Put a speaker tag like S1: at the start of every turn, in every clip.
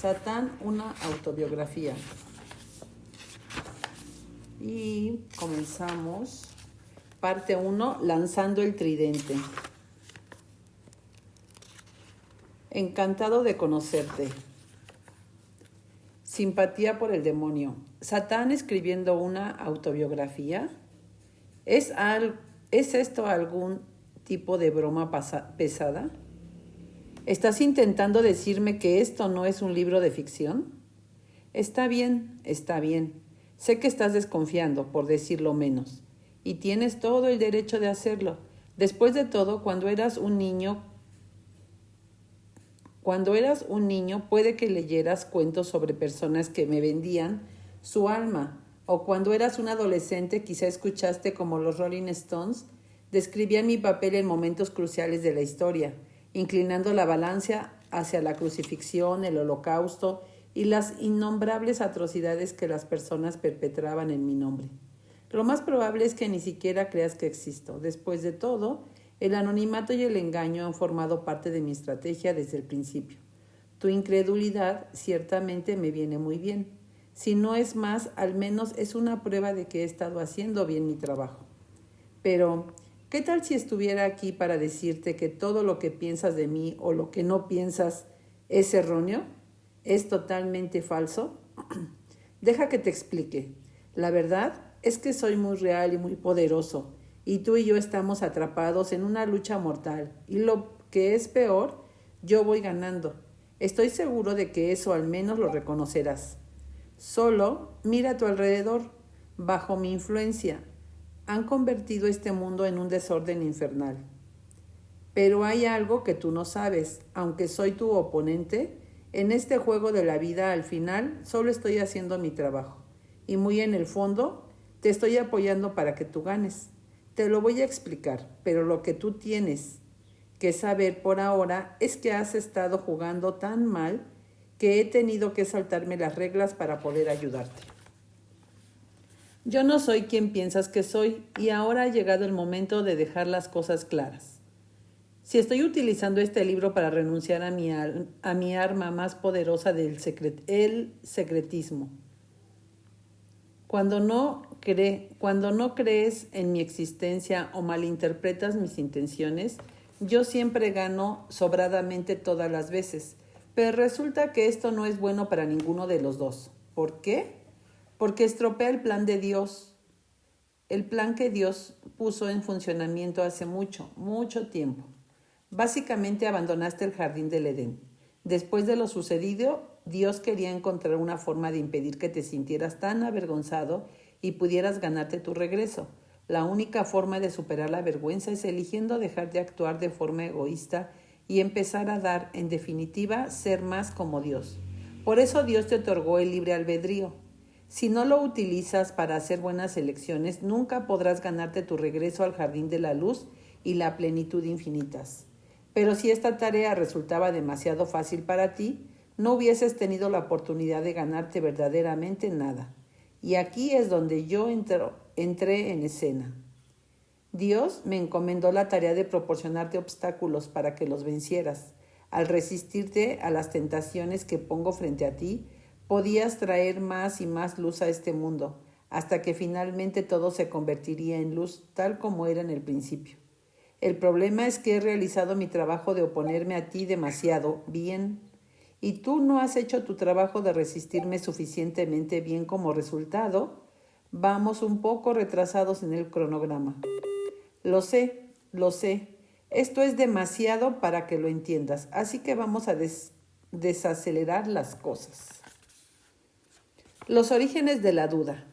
S1: Satán, una autobiografía. Y comenzamos. Parte 1, lanzando el tridente. Encantado de conocerte. Simpatía por el demonio. ¿Satán escribiendo una autobiografía? ¿Es esto algún tipo de broma pesada? ¿Estás intentando decirme que esto no es un libro de ficción? Está bien, está bien. Sé que estás desconfiando, por decirlo menos, y tienes todo el derecho de hacerlo. Después de todo, cuando eras un niño, puede que leyeras cuentos sobre personas que me vendían su alma, o cuando eras un adolescente quizá escuchaste como los Rolling Stones describían mi papel en momentos cruciales de la historia, inclinando la balanza hacia la crucifixión, el holocausto y las innombrables atrocidades que las personas perpetraban en mi nombre. Lo más probable es que ni siquiera creas que existo. Después de todo, el anonimato y el engaño han formado parte de mi estrategia desde el principio. Tu incredulidad ciertamente me viene muy bien. Si no es más, al menos es una prueba de que he estado haciendo bien mi trabajo. Pero, ¿qué tal si estuviera aquí para decirte que todo lo que piensas de mí o lo que no piensas es erróneo? ¿Es totalmente falso? Deja que te explique. La verdad es que soy muy real y muy poderoso, y tú y yo estamos atrapados en una lucha mortal, y lo que es peor, yo voy ganando. Estoy seguro de que eso al menos lo reconocerás. Solo mira a tu alrededor. Bajo mi influencia, han convertido este mundo en un desorden infernal. Pero hay algo que tú no sabes. Aunque soy tu oponente, en este juego de la vida al final solo estoy haciendo mi trabajo. Y muy en el fondo, te estoy apoyando para que tú ganes. Te lo voy a explicar, pero lo que tú tienes que saber por ahora es que has estado jugando tan mal que he tenido que saltarme las reglas para poder ayudarte. Yo no soy quien piensas que soy y ahora ha llegado el momento de dejar las cosas claras. Si estoy utilizando este libro para renunciar a mi arma más poderosa el secretismo. Cuando no crees en mi existencia o malinterpretas mis intenciones, yo siempre gano sobradamente todas las veces. Pero resulta que esto no es bueno para ninguno de los dos. ¿Por qué? Porque estropea el plan de Dios. El plan que Dios puso en funcionamiento hace mucho, mucho tiempo. Básicamente abandonaste el jardín del Edén. Después de lo sucedido, Dios quería encontrar una forma de impedir que te sintieras tan avergonzado y pudieras ganarte tu regreso. La única forma de superar la vergüenza es eligiendo dejar de actuar de forma egoísta y empezar a dar, en definitiva, ser más como Dios. Por eso Dios te otorgó el libre albedrío. Si no lo utilizas para hacer buenas elecciones, nunca podrás ganarte tu regreso al jardín de la luz y la plenitud infinitas. Pero si esta tarea resultaba demasiado fácil para ti, no hubieses tenido la oportunidad de ganarte verdaderamente nada. Y aquí es donde yo entré en escena. Dios me encomendó la tarea de proporcionarte obstáculos para que los vencieras. Al resistirte a las tentaciones que pongo frente a ti, podías traer más y más luz a este mundo, hasta que finalmente todo se convertiría en luz tal como era en el principio. El problema es que he realizado mi trabajo de oponerme a ti demasiado bien, y tú no has hecho tu trabajo de resistirme suficientemente bien. Como resultado, vamos un poco retrasados en el cronograma. Lo sé. Esto es demasiado para que lo entiendas, así que vamos a desacelerar las cosas. Los orígenes de la duda.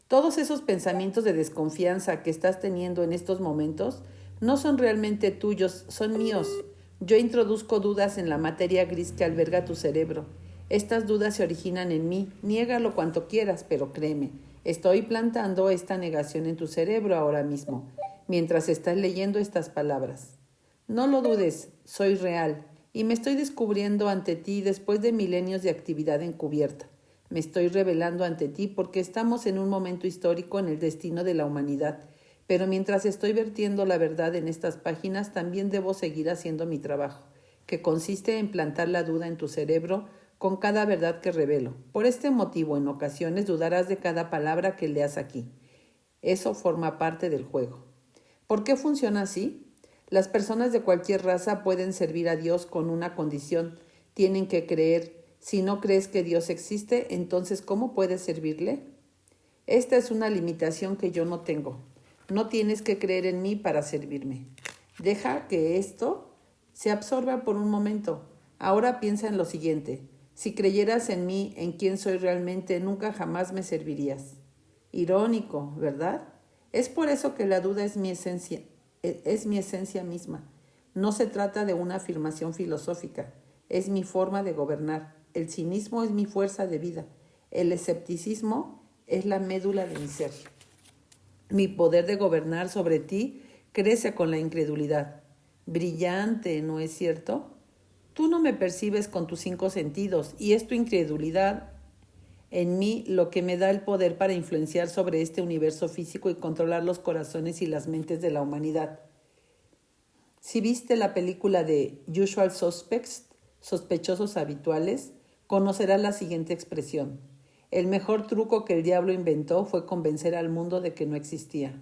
S1: Todos esos pensamientos de desconfianza que estás teniendo en estos momentos no son realmente tuyos, son míos. Yo introduzco dudas en la materia gris que alberga tu cerebro. Estas dudas se originan en mí. Niégalo cuanto quieras, pero créeme, estoy plantando esta negación en tu cerebro ahora mismo, mientras estás leyendo estas palabras. No lo dudes, soy real, y me estoy descubriendo ante ti después de milenios de actividad encubierta. Me estoy revelando ante ti porque estamos en un momento histórico en el destino de la humanidad. Pero mientras estoy vertiendo la verdad en estas páginas, también debo seguir haciendo mi trabajo, que consiste en plantar la duda en tu cerebro con cada verdad que revelo. Por este motivo, en ocasiones dudarás de cada palabra que leas aquí. Eso forma parte del juego. ¿Por qué funciona así? Las personas de cualquier raza pueden servir a Dios con una condición. Tienen que creer. Si no crees que Dios existe, entonces ¿cómo puedes servirle? Esta es una limitación que yo no tengo. No tienes que creer en mí para servirme. Deja que esto se absorba por un momento. Ahora piensa en lo siguiente. Si creyeras en mí, en quién soy realmente, nunca jamás me servirías. Irónico, ¿verdad? Es por eso que la duda es mi esencia misma. No se trata de una afirmación filosófica. Es mi forma de gobernar. El cinismo es mi fuerza de vida. El escepticismo es la médula de mi ser. Mi poder de gobernar sobre ti crece con la incredulidad. Brillante, ¿no es cierto? Tú no me percibes con tus 5 sentidos y es tu incredulidad en mí lo que me da el poder para influenciar sobre este universo físico y controlar los corazones y las mentes de la humanidad. Si viste la película de Usual Suspects, sospechosos habituales, conocerás la siguiente expresión. El mejor truco que el diablo inventó fue convencer al mundo de que no existía.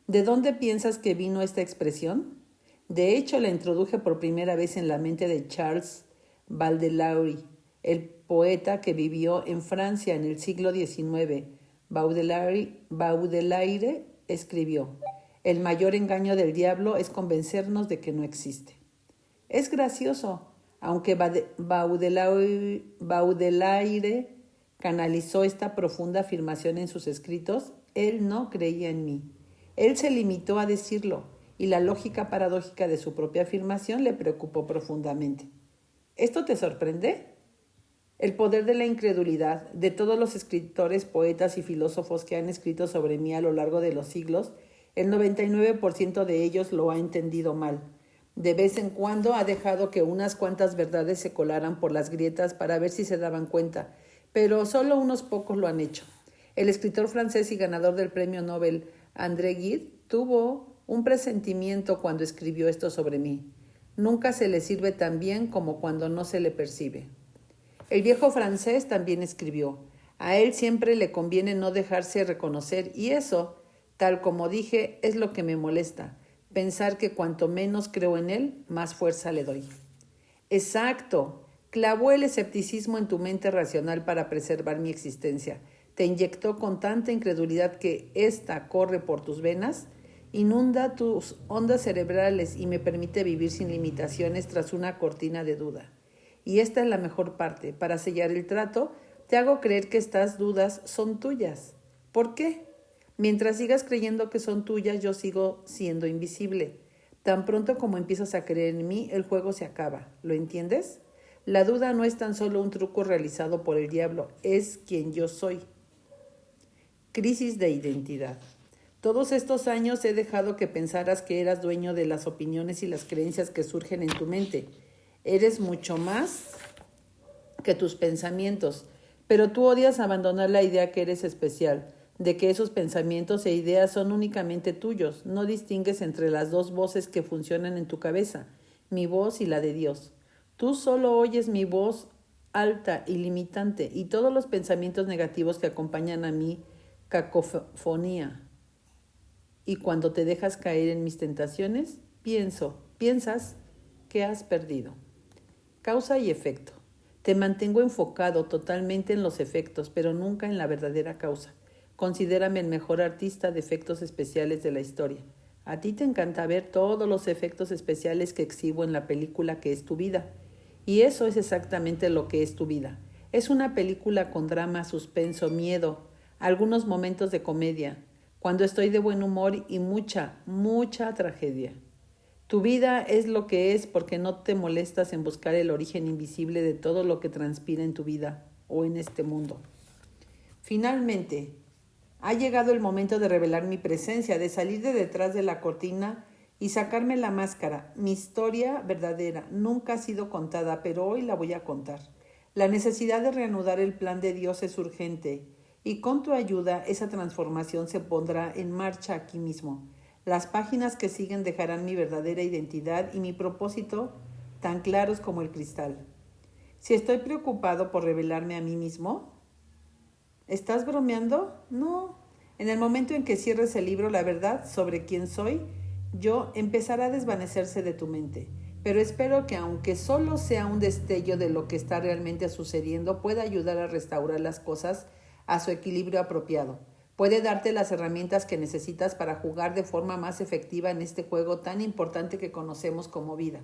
S1: ¿De dónde piensas que vino esta expresión? De hecho, la introduje por primera vez en la mente de Charles Baudelaire, el poeta que vivió en Francia en el siglo XIX. Baudelaire escribió: el mayor engaño del diablo es convencernos de que no existe. Es gracioso, aunque Baudelaire canalizó esta profunda afirmación en sus escritos, él no creía en mí. Él se limitó a decirlo, y la lógica paradójica de su propia afirmación le preocupó profundamente. ¿Esto te sorprende? El poder de la incredulidad de todos los escritores, poetas y filósofos que han escrito sobre mí a lo largo de los siglos, el 99% de ellos lo ha entendido mal. De vez en cuando ha dejado que unas cuantas verdades se colaran por las grietas para ver si se daban cuenta, pero solo unos pocos lo han hecho. El escritor francés y ganador del premio Nobel, André Gide, tuvo un presentimiento cuando escribió esto sobre mí. Nunca se le sirve tan bien como cuando no se le percibe. El viejo francés también escribió: a él siempre le conviene no dejarse reconocer, y eso, tal como dije, es lo que me molesta, pensar que cuanto menos creo en él, más fuerza le doy. Exacto, clavó el escepticismo en tu mente racional para preservar mi existencia. Te inyectó con tanta incredulidad que ésta corre por tus venas, inunda tus ondas cerebrales y me permite vivir sin limitaciones tras una cortina de duda. Y esta es la mejor parte. Para sellar el trato, te hago creer que estas dudas son tuyas. ¿Por qué? Mientras sigas creyendo que son tuyas, yo sigo siendo invisible. Tan pronto como empiezas a creer en mí, el juego se acaba. ¿Lo entiendes? La duda no es tan solo un truco realizado por el diablo, es quien yo soy. Crisis de identidad. Todos estos años he dejado que pensaras que eras dueño de las opiniones y las creencias que surgen en tu mente. Eres mucho más que tus pensamientos, pero tú odias abandonar la idea que eres especial, de que esos pensamientos e ideas son únicamente tuyos. No distingues entre las dos voces que funcionan en tu cabeza, mi voz y la de Dios. Tú solo oyes mi voz alta y limitante y todos los pensamientos negativos que acompañan a mi cacofonía. Y cuando te dejas caer en mis tentaciones, piensas que has perdido. Causa y efecto. Te mantengo enfocado totalmente en los efectos, pero nunca en la verdadera causa. Considérame el mejor artista de efectos especiales de la historia. A ti te encanta ver todos los efectos especiales que exhibo en la película que es tu vida. Y eso es exactamente lo que es tu vida. Es una película con drama, suspenso, miedo, algunos momentos de comedia, cuando estoy de buen humor y mucha tragedia. Tu vida es lo que es porque no te molestas en buscar el origen invisible de todo lo que transpira en tu vida o en este mundo. Finalmente, ha llegado el momento de revelar mi presencia, de salir de detrás de la cortina y sacarme la máscara. Mi historia verdadera nunca ha sido contada, pero hoy la voy a contar. La necesidad de reanudar el plan de Dios es urgente y con tu ayuda esa transformación se pondrá en marcha aquí mismo. Las páginas que siguen dejarán mi verdadera identidad y mi propósito tan claros como el cristal. Si estoy preocupado por revelarme a mí mismo, ¿estás bromeando? No. En el momento en que cierres el libro, la verdad sobre quién soy, yo empezará a desvanecerse de tu mente. Pero espero que aunque solo sea un destello de lo que está realmente sucediendo, pueda ayudar a restaurar las cosas a su equilibrio apropiado. Puede darte las herramientas que necesitas para jugar de forma más efectiva en este juego tan importante que conocemos como vida.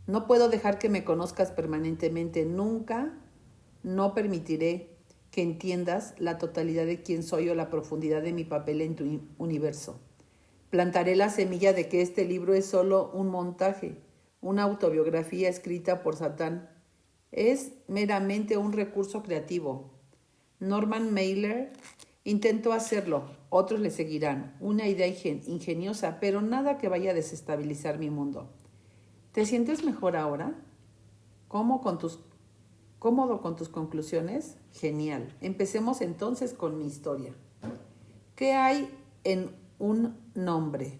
S1: No puedo dejar que me conozcas permanentemente. Nunca, no permitiré que entiendas la totalidad de quién soy o la profundidad de mi papel en tu universo. Plantaré la semilla de que este libro es solo un montaje, una autobiografía escrita por Satán. Es meramente un recurso creativo. Norman Mailer intentó hacerlo, otros le seguirán. Una idea ingeniosa, pero nada que vaya a desestabilizar mi mundo. ¿Te sientes mejor ahora? ¿Cómodo con tus conclusiones? Genial. Empecemos entonces con mi historia. ¿Qué hay en un nombre?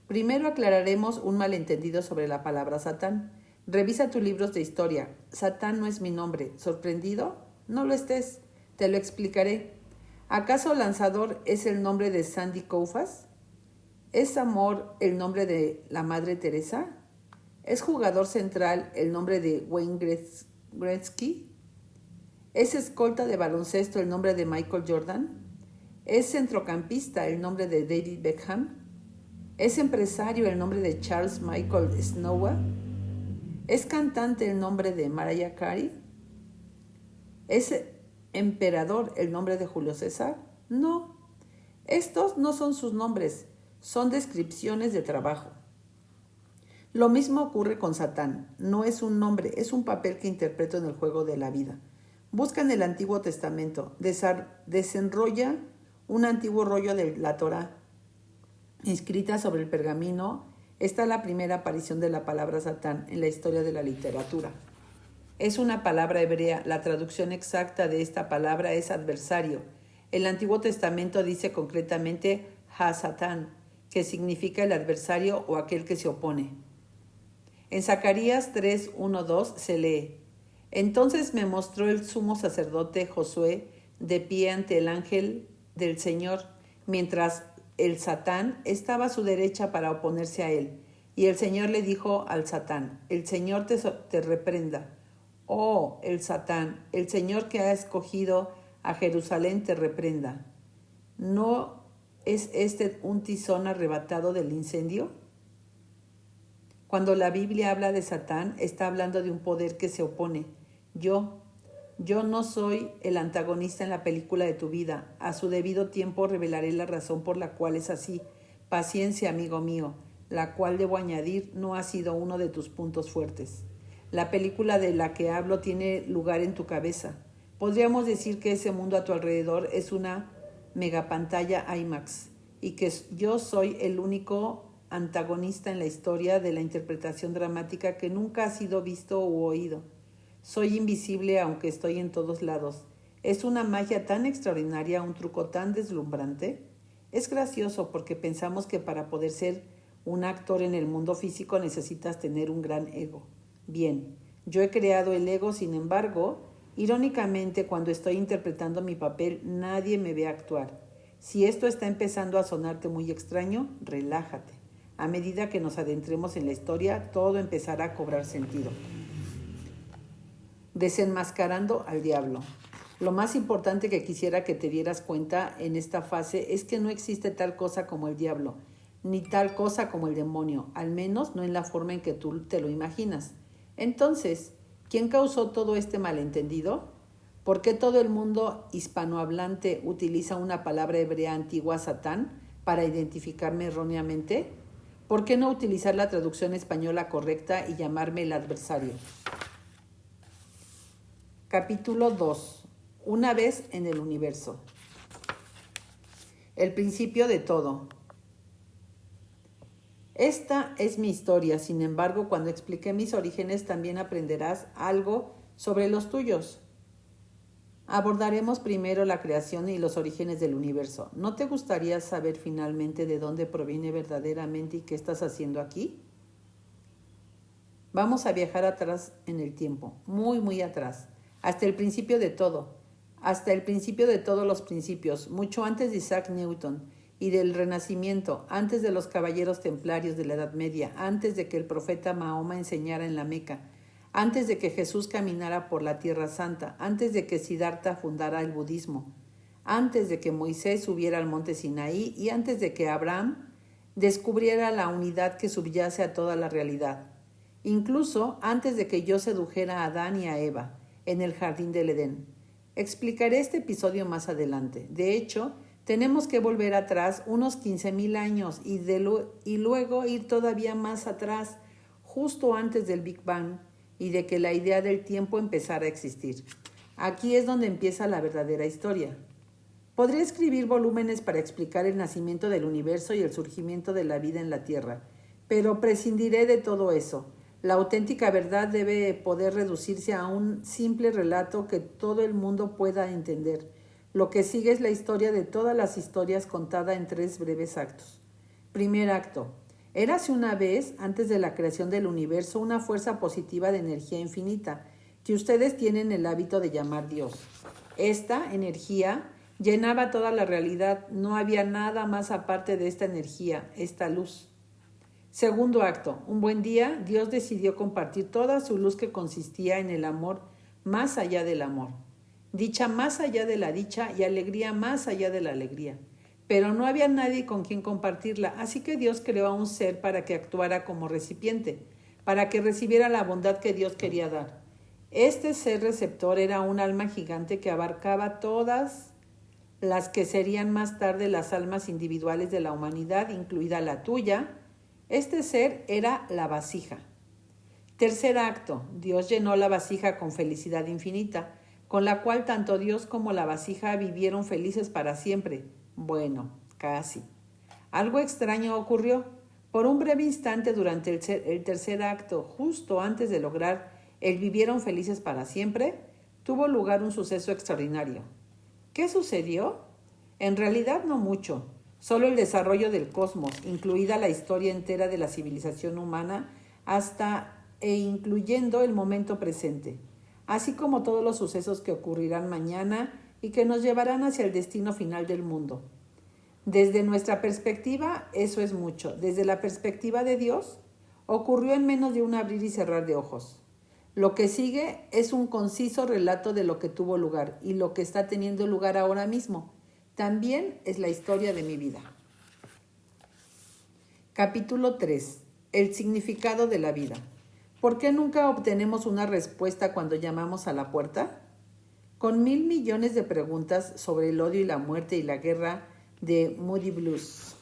S1: Primero aclararemos un malentendido sobre la palabra Satán. Revisa tus libros de historia. Satán no es mi nombre. ¿Sorprendido? No lo estés. Te lo explicaré. ¿Acaso Lanzador es el nombre de Sandy Koufax? ¿Es Amor el nombre de la Madre Teresa? ¿Es Jugador Central el nombre de Wayne Gretzky? ¿Es escolta de baloncesto el nombre de Michael Jordan? ¿Es centrocampista el nombre de David Beckham? ¿Es empresario el nombre de Charles Michael Snowa? ¿Es cantante el nombre de Mariah Carey? ¿Es emperador el nombre de Julio César? No. Estos no son sus nombres, son descripciones de trabajo. Lo mismo ocurre con Satán. No es un nombre, es un papel que interpreto en el juego de la vida. Busca en el Antiguo Testamento, desenrolla un antiguo rollo de la Torá. Inscrita sobre el pergamino está la primera aparición de la palabra Satán en la historia de la literatura. Es una palabra hebrea. La traducción exacta de esta palabra es adversario. El Antiguo Testamento dice concretamente Ha-Satán, que significa el adversario o aquel que se opone. En Zacarías 3:1-2 se lee: Entonces me mostró el sumo sacerdote Josué de pie ante el ángel del Señor, mientras el Satán estaba a su derecha para oponerse a él. Y el Señor le dijo al Satán: El Señor te reprenda. Oh, el Satán, el Señor que ha escogido a Jerusalén te reprenda. ¿No es este un tizón arrebatado del incendio? Cuando la Biblia habla de Satán, está hablando de un poder que se opone. Yo no soy el antagonista en la película de tu vida. A su debido tiempo revelaré la razón por la cual es así. Paciencia, amigo mío, la cual debo añadir no ha sido uno de tus puntos fuertes. La película de la que hablo tiene lugar en tu cabeza. Podríamos decir que ese mundo a tu alrededor es una megapantalla IMAX y que yo soy el único antagonista en la historia de la interpretación dramática que nunca ha sido visto u oído. Soy invisible aunque estoy en todos lados. Es una magia tan extraordinaria, un truco tan deslumbrante. Es gracioso porque pensamos que para poder ser un actor en el mundo físico necesitas tener un gran ego. Bien, yo he creado el ego, sin embargo, irónicamente cuando estoy interpretando mi papel nadie me ve actuar. Si esto está empezando a sonarte muy extraño, relájate. A medida que nos adentremos en la historia, todo empezará a cobrar sentido. Desenmascarando al diablo. Lo más importante que quisiera que te dieras cuenta en esta fase es que no existe tal cosa como el diablo, ni tal cosa como el demonio, al menos no en la forma en que tú te lo imaginas. Entonces, ¿quién causó todo este malentendido? ¿Por qué todo el mundo hispanohablante utiliza una palabra hebrea antigua, Satán, para identificarme erróneamente? ¿Por qué no utilizar la traducción española correcta y llamarme el adversario? Capítulo 2. Una vez en el universo. El principio de todo. Esta es mi historia. Sin embargo, cuando expliqué mis orígenes, también aprenderás algo sobre los tuyos. Abordaremos primero la creación y los orígenes del universo. ¿No te gustaría saber finalmente de dónde proviene verdaderamente y qué estás haciendo aquí? Vamos a viajar atrás en el tiempo, muy, muy atrás, hasta el principio de todo, hasta el principio de todos los principios, mucho antes de Isaac Newton y del Renacimiento, antes de los caballeros templarios de la Edad Media, antes de que el profeta Mahoma enseñara en la Meca, antes de que Jesús caminara por la Tierra Santa, antes de que Siddhartha fundara el budismo, antes de que Moisés subiera al monte Sinaí y antes de que Abraham descubriera la unidad que subyace a toda la realidad, incluso antes de que yo sedujera a Adán y a Eva en el jardín del Edén. Explicaré este episodio más adelante. De hecho, tenemos que volver atrás unos 15,000 años y luego ir todavía más atrás, justo antes del Big Bang y de que la idea del tiempo empezara a existir. Aquí es donde empieza la verdadera historia. Podría escribir volúmenes para explicar el nacimiento del universo y el surgimiento de la vida en la Tierra, pero prescindiré de todo eso. La auténtica verdad debe poder reducirse a un simple relato que todo el mundo pueda entender. Lo que sigue es la historia de todas las historias contada en 3 breves actos. Primer acto. Érase una vez, antes de la creación del universo, una fuerza positiva de energía infinita, que ustedes tienen el hábito de llamar Dios. Esta energía llenaba toda la realidad, no había nada más aparte de esta energía, esta luz. Segundo acto. Un buen día, Dios decidió compartir toda su luz que consistía en el amor más allá del amor, dicha más allá de la dicha y alegría más allá de la alegría. Pero no había nadie con quien compartirla, así que Dios creó a un ser para que actuara como recipiente, para que recibiera la bondad que Dios quería dar. Este ser receptor era un alma gigante que abarcaba todas las que serían más tarde las almas individuales de la humanidad, incluida la tuya. Este ser era la vasija. Tercer acto. Dios llenó la vasija con felicidad infinita, con la cual tanto Dios como la vasija vivieron felices para siempre. Bueno, casi. Algo extraño ocurrió. Por un breve instante durante el tercer acto, justo antes de lograr el vivieron felices para siempre, tuvo lugar un suceso extraordinario. ¿Qué sucedió? En realidad no mucho, solo el desarrollo del cosmos, incluida la historia entera de la civilización humana, hasta e incluyendo el momento presente, así como todos los sucesos que ocurrirán mañana y que nos llevarán hacia el destino final del mundo. Desde nuestra perspectiva, eso es mucho. Desde la perspectiva de Dios, ocurrió en menos de un abrir y cerrar de ojos. Lo que sigue es un conciso relato de lo que tuvo lugar y lo que está teniendo lugar ahora mismo. También es la historia de mi vida. Capítulo 3. El significado de la vida. ¿Por qué nunca obtenemos una respuesta cuando llamamos a la puerta? Con 1,000 millones de preguntas sobre el odio y la muerte y la guerra de Moody Blues.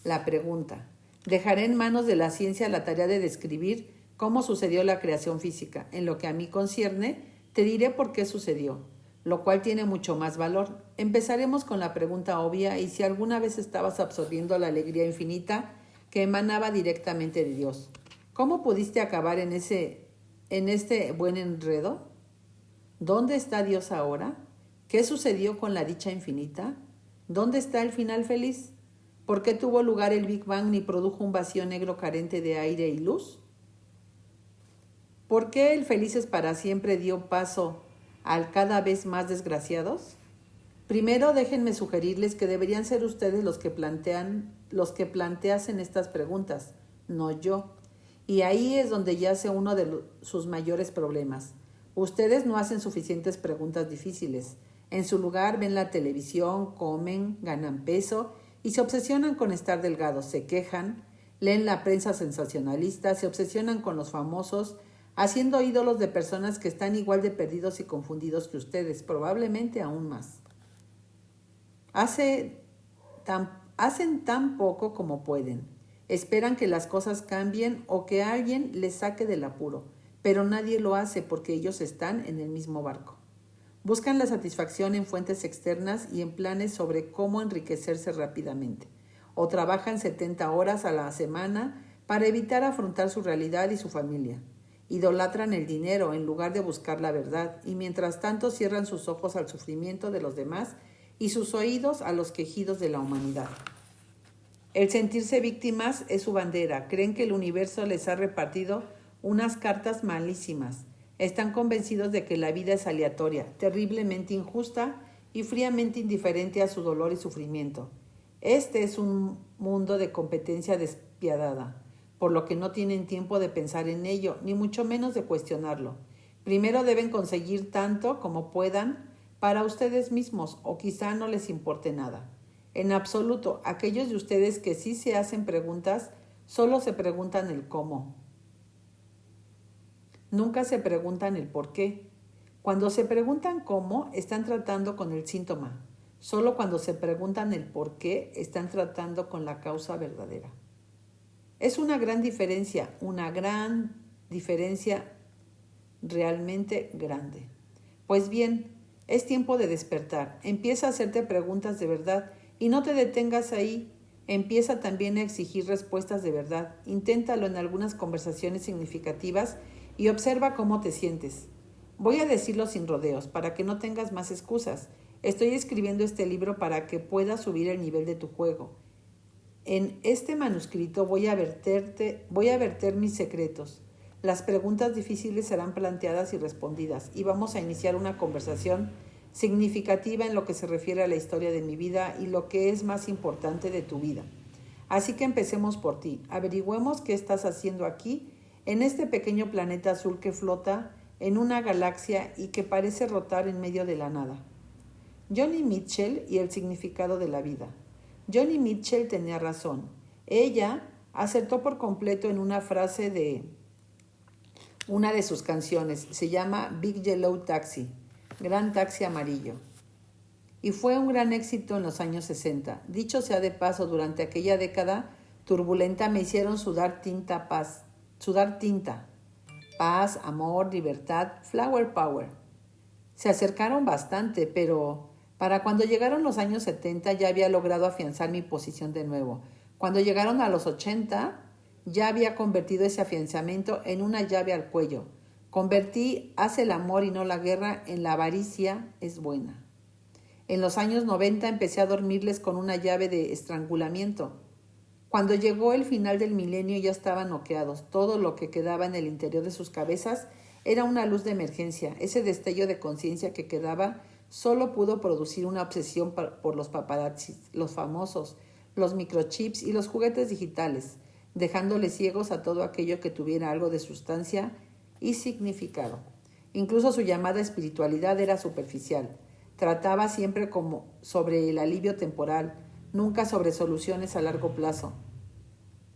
S1: La pregunta. Dejaré en manos de la ciencia la tarea de describir cómo sucedió la creación física. En lo que a mí concierne, te diré por qué sucedió, lo cual tiene mucho más valor. Empezaremos con la pregunta obvia y si alguna vez estabas absorbiendo la alegría infinita que emanaba directamente de Dios. ¿Cómo pudiste acabar en este buen enredo? ¿Dónde está Dios ahora? ¿Qué sucedió con la dicha infinita? ¿Dónde está el final feliz? ¿Por qué tuvo lugar el Big Bang ni produjo un vacío negro carente de aire y luz? ¿Por qué el felices para siempre dio paso al cada vez más desgraciados? Primero, déjenme sugerirles que deberían ser ustedes los que planteasen estas preguntas, no yo. Y ahí es donde yace uno de sus mayores problemas. Ustedes no hacen suficientes preguntas difíciles. En su lugar ven la televisión, comen, ganan peso y se obsesionan con estar delgados, se quejan, leen la prensa sensacionalista, se obsesionan con los famosos, haciendo ídolos de personas que están igual de perdidos y confundidos que ustedes, probablemente aún más. Hacen tan poco como pueden. Esperan que las cosas cambien o que alguien les saque del apuro, pero nadie lo hace porque ellos están en el mismo barco. Buscan la satisfacción en fuentes externas y en planes sobre cómo enriquecerse rápidamente, o trabajan 70 horas a la semana para evitar afrontar su realidad y su familia. Idolatran el dinero en lugar de buscar la verdad y mientras tanto cierran sus ojos al sufrimiento de los demás y sus oídos a los quejidos de la humanidad. El sentirse víctimas es su bandera. Creen que el universo les ha repartido unas cartas malísimas. Están convencidos de que la vida es aleatoria, terriblemente injusta y fríamente indiferente a su dolor y sufrimiento. Este es un mundo de competencia despiadada, por lo que no tienen tiempo de pensar en ello, ni mucho menos de cuestionarlo. Primero deben conseguir tanto como puedan para ustedes mismos, o quizá no les importe nada. En absoluto, aquellos de ustedes que sí se hacen preguntas, solo se preguntan el cómo. Nunca se preguntan el por qué. Cuando se preguntan cómo, están tratando con el síntoma. Solo cuando se preguntan el por qué, están tratando con la causa verdadera. Es una gran diferencia realmente grande. Pues bien, es tiempo de despertar. Empieza a hacerte preguntas de verdad y no te detengas ahí. Empieza también a exigir respuestas de verdad. Inténtalo en algunas conversaciones significativas y observa cómo te sientes. Voy a decirlo sin rodeos, para que no tengas más excusas. Estoy escribiendo este libro para que puedas subir el nivel de tu juego. En este manuscrito voy a verter mis secretos. Las preguntas difíciles serán planteadas y respondidas, y vamos a iniciar una conversación significativa en lo que se refiere a la historia de mi vida y lo que es más importante de tu vida. Así que empecemos por ti. Averigüemos qué estás haciendo aquí, en este pequeño planeta azul que flota en una galaxia y que parece rotar en medio de la nada. Joni Mitchell y el significado de la vida. Joni Mitchell tenía razón. Ella acertó por completo en una frase de una de sus canciones. Se llama Big Yellow Taxi, Gran Taxi Amarillo. Y fue un gran éxito en los años 60. Dicho sea de paso, durante aquella década turbulenta me hicieron sudar tinta, paz, amor, libertad, flower power. Se acercaron bastante, pero para cuando llegaron los años 70 ya había logrado afianzar mi posición de nuevo. Cuando llegaron a los 80 ya había convertido ese afianzamiento en una llave al cuello. Convertí haz el amor y no la guerra en la avaricia es buena. En los años 90 empecé a dormirles con una llave de estrangulamiento. Cuando llegó el final del milenio ya estaban noqueados. Todo lo que quedaba en el interior de sus cabezas era una luz de emergencia. Ese destello de conciencia que quedaba solo pudo producir una obsesión por los paparazzis, los famosos, los microchips y los juguetes digitales, dejándoles ciegos a todo aquello que tuviera algo de sustancia y significado. Incluso su llamada espiritualidad era superficial. Trataba siempre como sobre el alivio temporal, nunca sobre soluciones a largo plazo.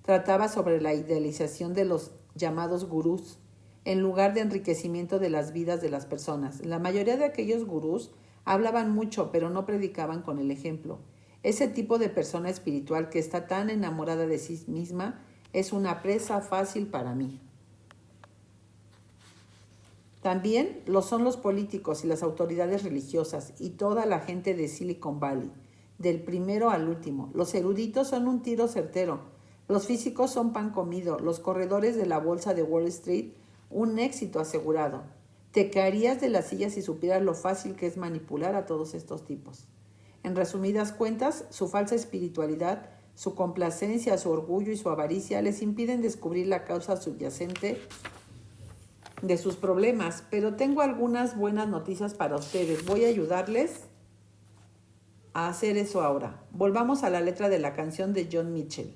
S1: Trataba sobre la idealización de los llamados gurús, en lugar de enriquecimiento de las vidas de las personas. La mayoría de aquellos gurús hablaban mucho, pero no predicaban con el ejemplo. Ese tipo de persona espiritual que está tan enamorada de sí misma es una presa fácil para mí. También lo son los políticos y las autoridades religiosas y toda la gente de Silicon Valley, del primero al último. Los eruditos son un tiro certero, los físicos son pan comido, los corredores de la bolsa de Wall Street un éxito asegurado. Te caerías de la silla si supieras lo fácil que es manipular a todos estos tipos. En resumidas cuentas, su falsa espiritualidad, su complacencia, su orgullo y su avaricia les impiden descubrir la causa subyacente de sus problemas, pero tengo algunas buenas noticias para ustedes. Voy a ayudarles a hacer eso ahora. Volvamos a la letra de la canción de John Mitchell.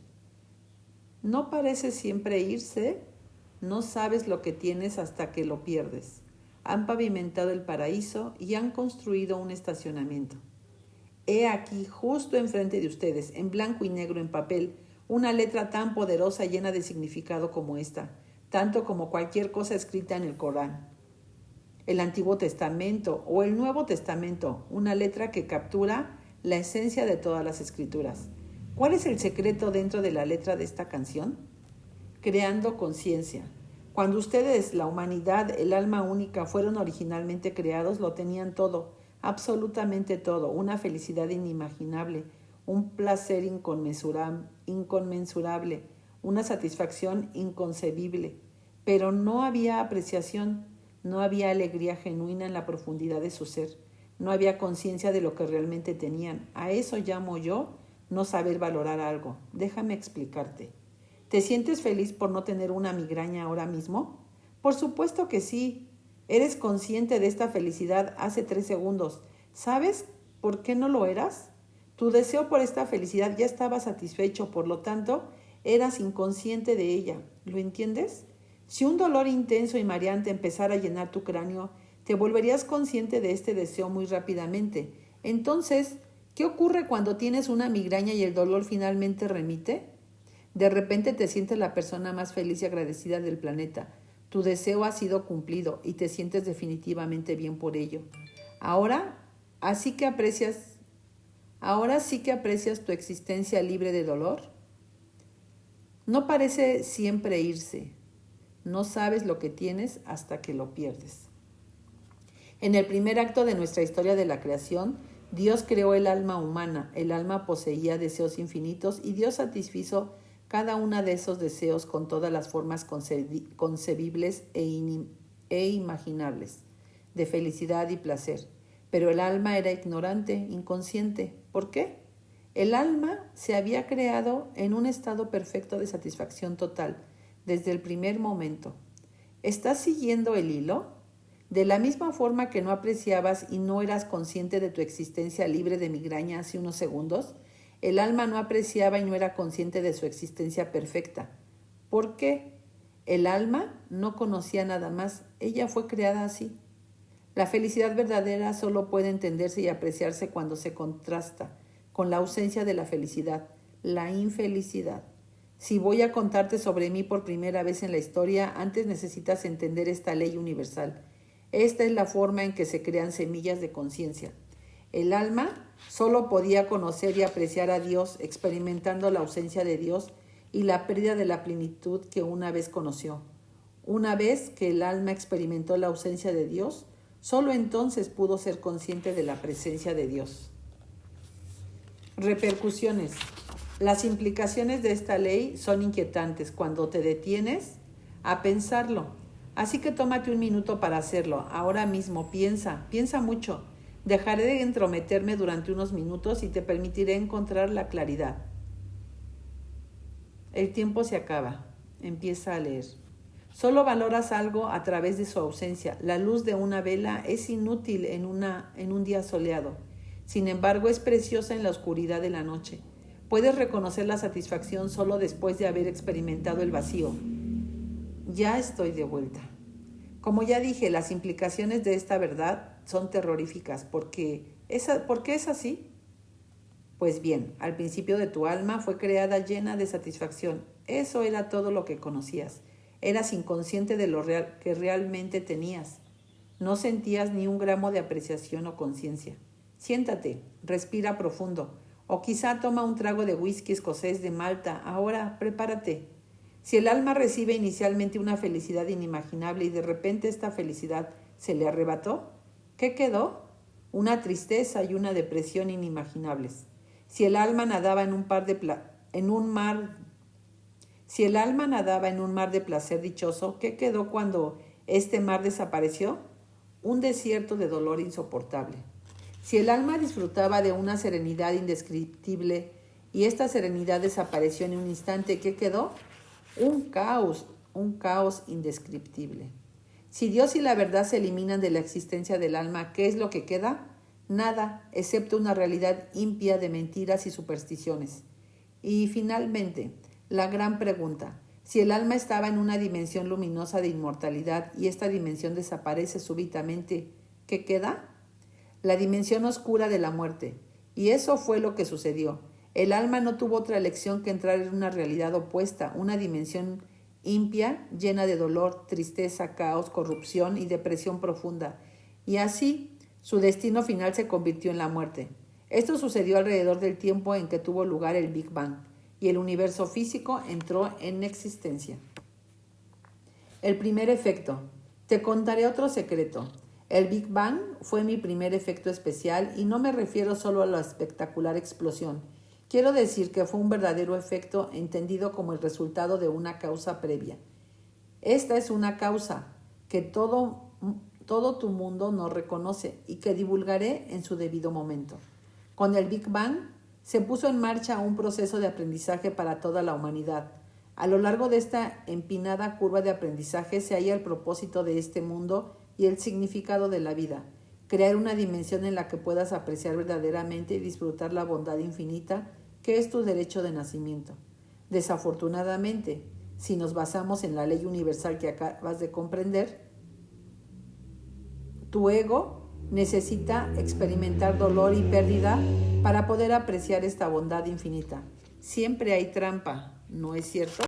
S1: No parece siempre irse, no sabes lo que tienes hasta que lo pierdes. Han pavimentado el paraíso y han construido un estacionamiento. He aquí, justo enfrente de ustedes, en blanco y negro en papel, una letra tan poderosa llena de significado como esta, tanto como cualquier cosa escrita en el Corán, el Antiguo Testamento o el Nuevo Testamento, una letra que captura la esencia de todas las escrituras. ¿Cuál es el secreto dentro de la letra de esta canción? Creando conciencia. Cuando ustedes, la humanidad, el alma única, fueron originalmente creados, lo tenían todo, absolutamente todo, una felicidad inimaginable, un placer inconmensurable, una satisfacción inconcebible, pero no había apreciación, no había alegría genuina en la profundidad de su ser, no había conciencia de lo que realmente tenían. A eso llamo yo no saber valorar algo. Déjame explicarte. ¿Te sientes feliz por no tener una migraña ahora mismo? Por supuesto que sí. Eres consciente de esta felicidad hace 3 segundos. ¿Sabes por qué no lo eras? Tu deseo por esta felicidad ya estaba satisfecho, por lo tanto, eras inconsciente de ella. ¿Lo entiendes? Si un dolor intenso y mareante empezara a llenar tu cráneo, te volverías consciente de este deseo muy rápidamente. Entonces, ¿qué ocurre cuando tienes una migraña y el dolor finalmente remite? De repente te sientes la persona más feliz y agradecida del planeta. Tu deseo ha sido cumplido y te sientes definitivamente bien por ello. Ahora, ahora sí que aprecias tu existencia libre de dolor. No parece siempre irse. No sabes lo que tienes hasta que lo pierdes. En el primer acto de nuestra historia de la creación, Dios creó el alma humana. El alma poseía deseos infinitos y Dios satisfizo cada uno de esos deseos con todas las formas concebibles e imaginables de felicidad y placer. Pero el alma era ignorante, inconsciente. ¿Por qué? El alma se había creado en un estado perfecto de satisfacción total desde el primer momento. ¿Estás siguiendo el hilo? De la misma forma que no apreciabas y no eras consciente de tu existencia libre de migraña hace unos segundos, el alma no apreciaba y no era consciente de su existencia perfecta. ¿Por qué? El alma no conocía nada más. Ella fue creada así. La felicidad verdadera solo puede entenderse y apreciarse cuando se contrasta con la ausencia de la felicidad, la infelicidad. Si voy a contarte sobre mí por primera vez en la historia, antes necesitas entender esta ley universal. Esta es la forma en que se crean semillas de conciencia. El alma solo podía conocer y apreciar a Dios experimentando la ausencia de Dios y la pérdida de la plenitud que una vez conoció. Una vez que el alma experimentó la ausencia de Dios, solo entonces pudo ser consciente de la presencia de Dios. Repercusiones. Las implicaciones de esta ley son inquietantes cuando te detienes a pensarlo. Así que tómate un minuto para hacerlo. Ahora mismo piensa mucho. Dejaré de entrometerme durante unos minutos y te permitiré encontrar la claridad. El tiempo se acaba. Empieza a leer. Solo valoras algo a través de su ausencia. La luz de una vela es inútil en un día soleado. Sin embargo, es preciosa en la oscuridad de la noche. Puedes reconocer la satisfacción solo después de haber experimentado el vacío. Ya estoy de vuelta. Como ya dije, las implicaciones de esta verdad son terroríficas. ¿Por qué es así? Pues bien, al principio de tu alma fue creada llena de satisfacción. Eso era todo lo que conocías. Eras inconsciente de lo que realmente tenías. No sentías ni un gramo de apreciación o conciencia. Siéntate, respira profundo, o quizá toma un trago de whisky escocés de Malta. Ahora, prepárate. Si el alma recibe inicialmente una felicidad inimaginable y de repente esta felicidad se le arrebató, ¿qué quedó? Una tristeza y una depresión inimaginables. Si el alma nadaba en un mar de placer dichoso, ¿qué quedó cuando este mar desapareció? Un desierto de dolor insoportable. Si el alma disfrutaba de una serenidad indescriptible y esta serenidad desapareció en un instante, ¿qué quedó? Un caos indescriptible. Si Dios y la verdad se eliminan de la existencia del alma, ¿qué es lo que queda? Nada, excepto una realidad impía de mentiras y supersticiones. Y finalmente, la gran pregunta: si el alma estaba en una dimensión luminosa de inmortalidad y esta dimensión desaparece súbitamente, ¿qué queda? La dimensión oscura de la muerte. Y eso fue lo que sucedió. El alma no tuvo otra elección que entrar en una realidad opuesta, una dimensión impía, llena de dolor, tristeza, caos, corrupción y depresión profunda. Y así, su destino final se convirtió en la muerte. Esto sucedió alrededor del tiempo en que tuvo lugar el Big Bang, y el universo físico entró en existencia. El primer efecto. Te contaré otro secreto. El Big Bang fue mi primer efecto especial y no me refiero solo a la espectacular explosión. Quiero decir que fue un verdadero efecto entendido como el resultado de una causa previa. Esta es una causa que todo tu mundo no reconoce y que divulgaré en su debido momento. Con el Big Bang Se puso en marcha un proceso de aprendizaje para toda la humanidad. A lo largo de esta empinada curva de aprendizaje se halla el propósito de este mundo y el significado de la vida. Crear una dimensión en la que puedas apreciar verdaderamente y disfrutar la bondad infinita que es tu derecho de nacimiento. Desafortunadamente, si nos basamos en la ley universal que acabas de comprender, tu ego necesita experimentar dolor y pérdida para poder apreciar esta bondad infinita. Siempre hay trampa, ¿no es cierto?